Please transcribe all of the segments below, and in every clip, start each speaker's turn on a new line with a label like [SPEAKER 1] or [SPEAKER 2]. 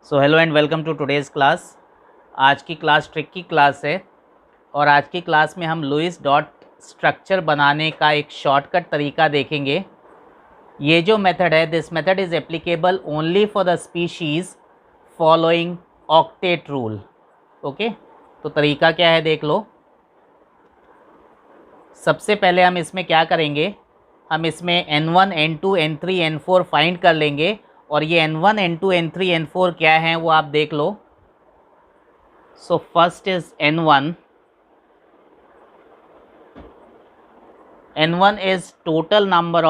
[SPEAKER 1] So hello and welcome to today's class. आज की class trick की क्लास है और आज की क्लास में हम लुईस डॉट स्ट्रक्चर बनाने का एक शॉर्टकट तरीका देखेंगे। ये जो मेथड है, this method is applicable only for the species following octet rule. Okay, तो तरीका क्या है देख लो। सबसे पहले हम इसमें क्या करेंगे, हम इसमें n1 n2 n3 n4 find कर लेंगे और ये n1 n2 n3 n4 क्या है वो आप देख लो। So first is n1 is total number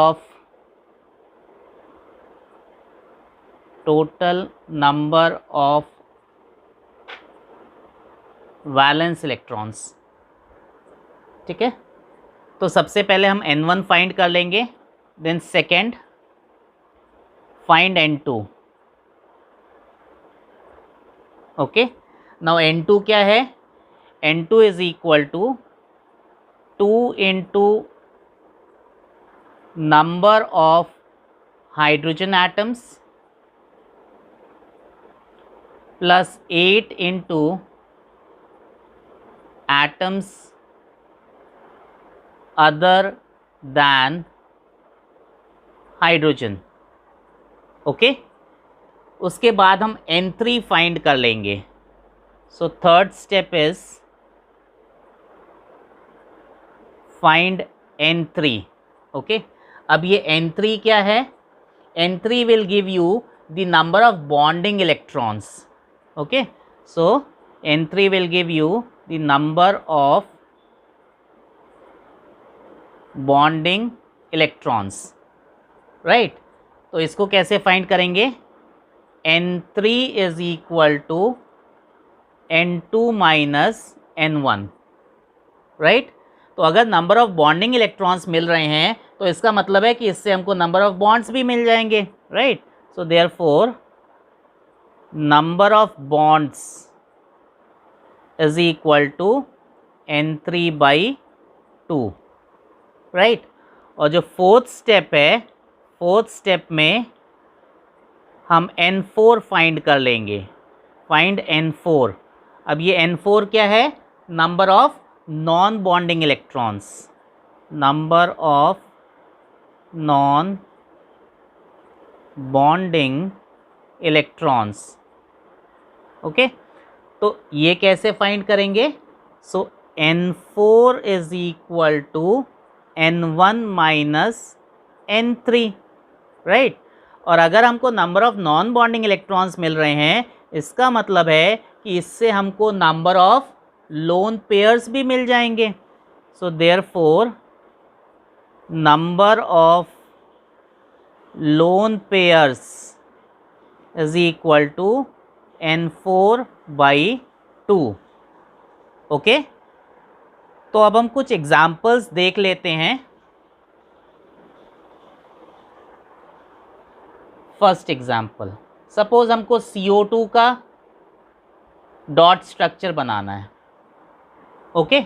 [SPEAKER 1] of valence electrons. ठीक है, तो सबसे पहले हम n1 फाइंड कर लेंगे, then second find n2। Okay, now n2 क्या है, n2 is equal to 2 into number of hydrogen atoms plus 8 into atoms other than hydrogen। Okay, उसके बाद हम n3 फाइंड कर लेंगे। So third step is find n3। Okay, अब ये n3 क्या है, n3 will give you the number of bonding electrons. Okay, so n3 will give you the number of bonding electrons, right? तो इसको कैसे find करेंगे, n3 is equal to n2 minus n1, right? तो अगर number of bonding electrons मिल रहे हैं तो इसका मतलब है कि इससे हमको नंबर ऑफ बॉन्ड्स भी मिल जाएंगे, right? So therefore number of bonds is equal to n3 by 2, right? और जो फोर्थ स्टेप है, फोर्थ स्टेप में हम n4 फाइंड कर लेंगे, फाइंड n4। अब ये n4 क्या है, number of non bonding electrons, number of non bonding electrons. Okay, तो ये कैसे फाइंड करेंगे, so n4 is equal to n1 minus n3, right? और अगर हमको number of non bonding electrons मिल रहे हैं, इसका मतलब है कि इससे हमको नंबर ऑफ लोन पेयर्स भी मिल जाएंगे। So therefore number of lone pairs is equal to n4 by 2। Okay, तो अब हम कुछ एग्जाम्पल्स देख लेते हैं। फर्स्ट एग्जाम्पल, सपोज हमको CO2 का डॉट स्ट्रक्चर बनाना है। ओके,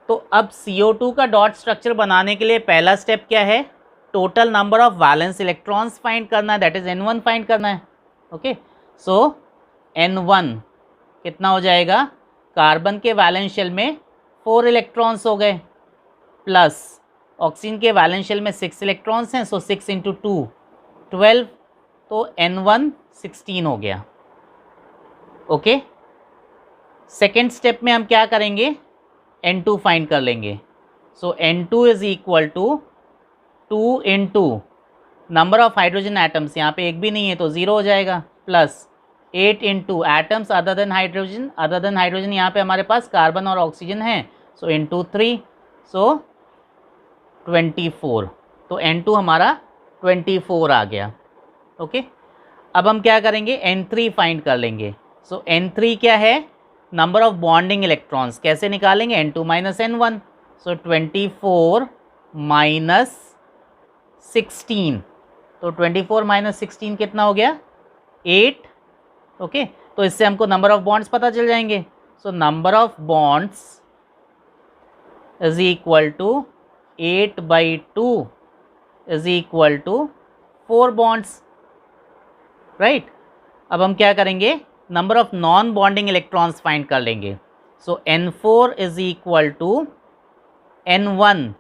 [SPEAKER 1] तो अब CO2 का डॉट स्ट्रक्चर बनाने के लिए पहला स्टेप क्या है, total number of valence electrons find करना है, दैट इज n1 फाइंड करना है। ओके, सो n1 कितना हो जाएगा, कार्बन के वैलेंस शेल में 4 इलेक्ट्रॉन्स हो गए, प्लस ऑक्सीजन के वैलेंस शेल में 6 इलेक्ट्रॉन्स हैं, सो 6 इंटू 2 12, तो n1 16 हो गया। ओके, सेकेंड स्टेप में हम क्या करेंगे, n2 फाइंड कर लेंगे। So n2 is equal to 2 into number of hydrogen atoms, यहाँ पे एक भी नहीं है तो 0 हो जाएगा, plus 8 into atoms other than hydrogen, other than hydrogen यहाँ पे हमारे पास कार्बन और ऑक्सीजन है, सो इंटू 3, सो 24, तो n2 हमारा 24 आ गया। ओके, अब हम क्या करेंगे, n3 फाइंड कर लेंगे। सो n3 क्या है, नंबर ऑफ बॉन्डिंग इलेक्ट्रॉन्स, कैसे निकालेंगे, n2 माइनस n1, सो 24 माइनस 16, तो 24 माइनस 16 कितना हो गया, 8। ओके, तो इससे हमको नंबर ऑफ बॉन्ड्स पता चल जाएंगे। So number of bonds is equal to 8 by 2 is equal to 4 bonds, right? अब हम क्या करेंगे, number of non bonding electrons find कर लेंगे। सो N4 is equal to N1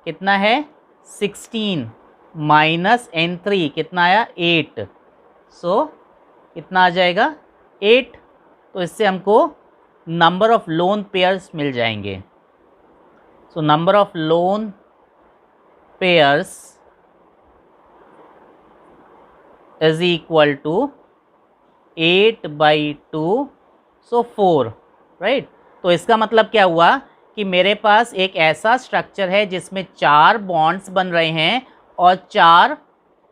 [SPEAKER 1] कितना है 16 माइनस N3 कितना आया 8, सो कितना आ जाएगा 8। तो इससे हमको नंबर ऑफ लोन पेयर्स मिल जाएंगे। So number of lone pairs is equal to 8/2, so 4, right. तो इसका मतलब क्या हुआ कि मेरे पास एक ऐसा स्ट्रक्चर है जिसमें 4 बॉन्ड्स बन रहे हैं और 4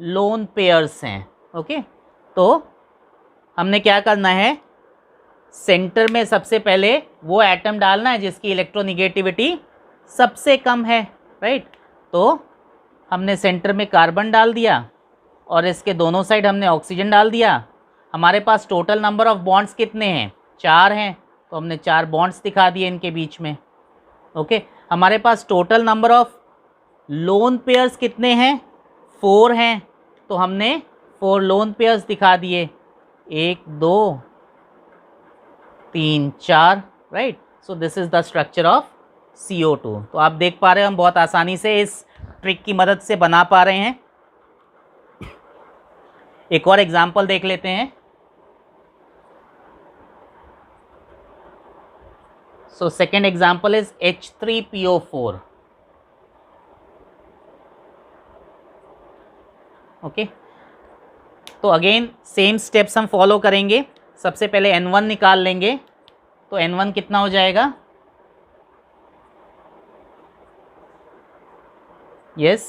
[SPEAKER 1] लोन पेयर्स हैं। ओके, तो हमने क्या करना है, सेंटर में सबसे पहले वो एटम डालना है जिसकी इलेक्ट्रोनिगेटिविटी सबसे कम है, राइट। तो हमने सेंटर में कार्बन डाल दिया और इसके दोनों साइड हमने ऑक्सीजन डाल दिया। हमारे पास टोटल नंबर ऑफ बॉन्ड्स कितने हैं, 4 हैं, तो हमने 4 बॉन्ड्स दिखा दिए इनके बीच में। ओके, हमारे पास total number of lone pairs कितने हैं, 4 हैं, तो हमने 4 लोन पेयर्स दिखा दिए, 1 2 3 4, right. So this is the structure of CO2। तो आप देख पा रहे हो हम बहुत आसानी से इस ट्रिक की मदद से बना पा रहे हैं। एक और एग्जाम्पल देख लेते हैं। So second example is H3PO4। Okay, तो अगेन सेम स्टेप्स हम फॉलो करेंगे। सबसे पहले N1 निकाल लेंगे, तो N1 कितना हो जाएगा, यस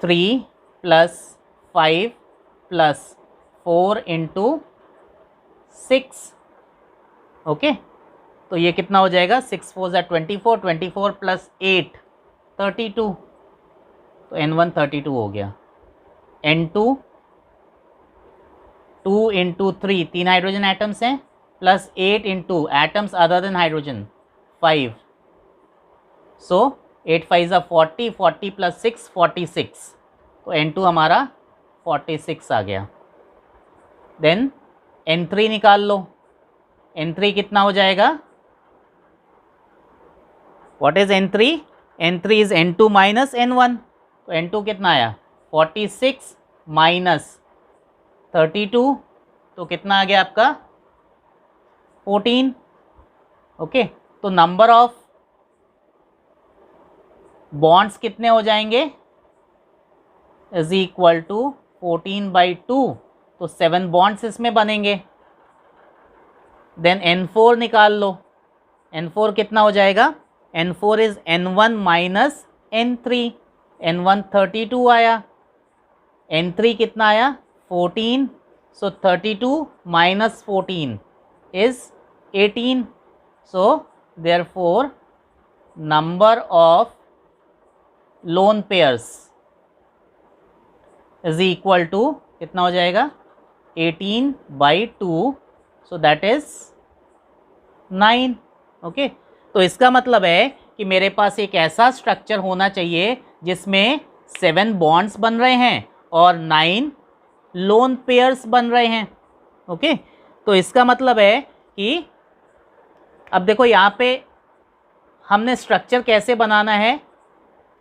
[SPEAKER 1] 3 + 5 + 4 × 6। ओके, तो ये कितना हो जाएगा, 6 4 = 24, 24 + 8 32, तो N1 32 हो गया। N2 2 × 3, 3 हाइड्रोजन एटम्स हैं, plus 8 × atoms other than hydrogen 5, सो 8 5 = 40, 40 + 6 46, तो N2 हमारा 46 आ गया। देन N3 निकाल लो, N3 कितना हो जाएगा, what is N3, N3 is N2 - N1, तो N2 कितना आया 46 - 32, तो कितना आ गया आपका 14। ओके, तो नंबर ऑफ बॉन्ड्स कितने हो जाएंगे, इज इक्वल टू 14/2, तो 7 बॉन्ड्स इसमें बनेंगे। देन N4 निकाल लो, N4 कितना हो जाएगा, N4 is N1 - N3, N1 32 आया, N3 कितना आया 14, so 32 - 14 is 18, so therefore number of lone pairs is equal to कितना हो जाएगा 18/2, सो दैट इज 9। ओके, तो इसका मतलब है कि मेरे पास एक ऐसा स्ट्रक्चर होना चाहिए जिसमें 7 बॉन्ड्स बन रहे हैं और 9 लोन पेयर्स बन रहे हैं। ओके, तो इसका मतलब है कि अब देखो यहाँ पे हमने स्ट्रक्चर कैसे बनाना है,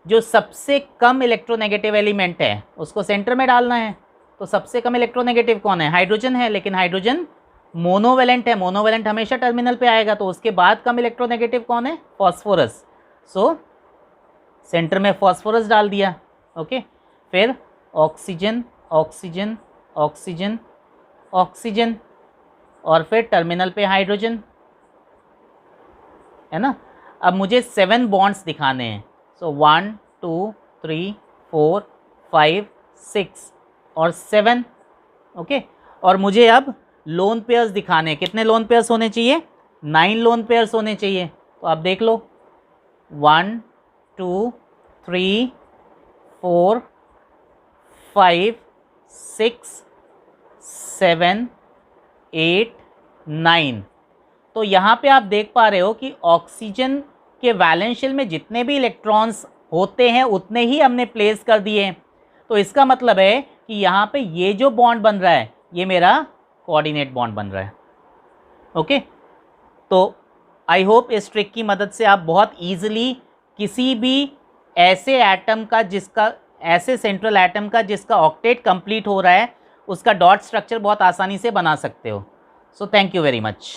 [SPEAKER 1] जो सबसे कम इलेक्ट्रोनेगेटिव एलिमेंट है उसको सेंटर में डालना है। तो सबसे कम इलेक्ट्रोनेगेटिव कौन है, हाइड्रोजन है, लेकिन हाइड्रोजन मोनोवेलेंट है, मोनोवेलेंट हमेशा टर्मिनल पे आएगा, तो उसके बाद कम इलेक्ट्रोनेगेटिव कौन है, फॉस्फोरस, सो सेंटर में फॉस्फोरस डाल दिया। ओके, फिर ऑक्सीजन ऑक्सीजन ऑक्सीजन ऑक्सीजन और फिर टर्मिनल पे हाइड्रोजन, है ना। अब मुझे 7 बॉन्ड्स दिखाने हैं, सो 1 2 3 4 5 6 और 7। ओके, और मुझे अब लोन पेयर्स दिखाने हैं, कितने लोन पेयर्स होने चाहिए, 9 लोन पेयर्स होने चाहिए। तो आप देख लो 1 2 3 4 5 6 7 8 9। तो यहाँ पे आप देख पा रहे हो कि ऑक्सीजन के वैलेंस शेल में जितने भी इलेक्ट्रॉन्स होते हैं उतने ही हमने प्लेस कर दिए हैं। तो इसका मतलब है कि यहाँ पे ये जो बॉन्ड बन रहा है ये मेरा कोऑर्डिनेट बॉन्ड बन रहा है। ओके, तो आई होप इस ट्रिक की मदद से आप बहुत ईजिली किसी भी ऐसे एटम का जिसका ऐसे सेंट्रल एटम का जिसका ऑक्टेट कंप्लीट हो रहा है उसका डॉट स्ट्रक्चर बहुत आसानी से बना सकते हो। So thank you very much.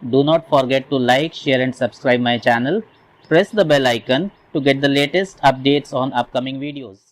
[SPEAKER 1] Do not forget to like, share and subscribe my channel. Press the bell icon to get the latest updates on upcoming videos.